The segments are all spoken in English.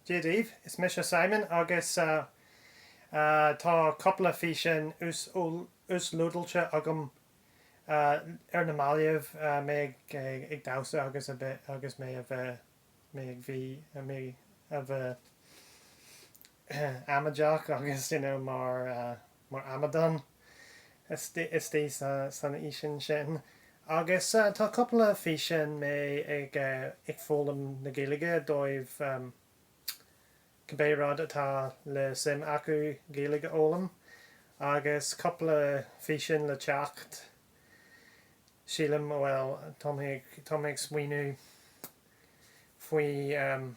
Jadíh, is mis Simon agus tá couple of fisin us lúdailte agam ar na Maliamh mé ag dása agus a bit agus mé a bheith mé ag bhí mé a bheith amadeach agus mar Amadan is tí san isin sin. Agus tá couple of fisin mé ag fólam na Gaeilge dóibh Cabbérad atá le sim acu Gaeilge ólam agus couple of fisin le teacht sílam well tá méid smuoinú faoi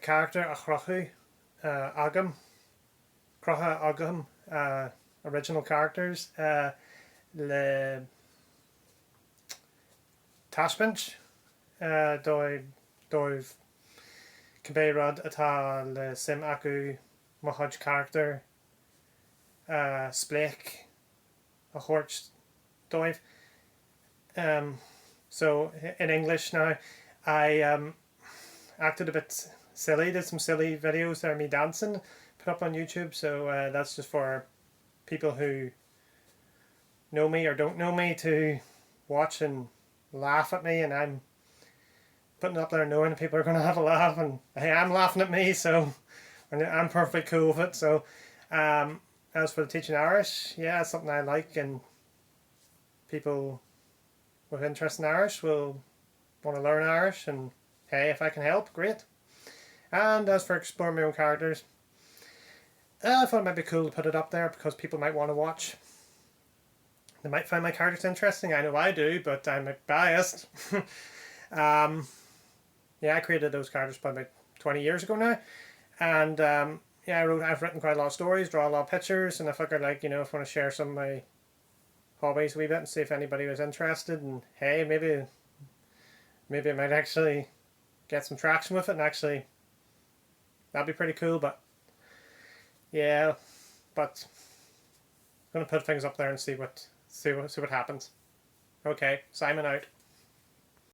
character a chrochu agam crotha agam original characters le taispeint dóibh Cabbérad atá le sim acu mohaj character spléic a chóirt dóibh. So in English now, I acted a bit silly, did some silly videos that are me dancing, put up on YouTube, so that's just for people who know me or don't know me to watch and laugh at me, and I'm putting it up there knowing people are going to have a laugh, and I am laughing at me, so I'm perfectly cool with it. So as for the teaching Irish, yeah, it's something I like, and people with interest in Irish will want to learn Irish, and hey, if I can help, great. And as for exploring my own characters, I thought it might be cool to put it up there because people might want to watch. They might find my characters interesting. I know I do, but I'm biased. Yeah, I created those characters probably about 20 years ago now, and yeah, I've written quite a lot of stories, draw a lot of pictures, and I figured, like, if I want to share some of my hobbies a wee bit and see if anybody was interested, and hey, maybe I might actually get some traction with it, and actually that'd be pretty cool. But yeah, but I'm gonna put things up there and see what happens. Okay, Simon out.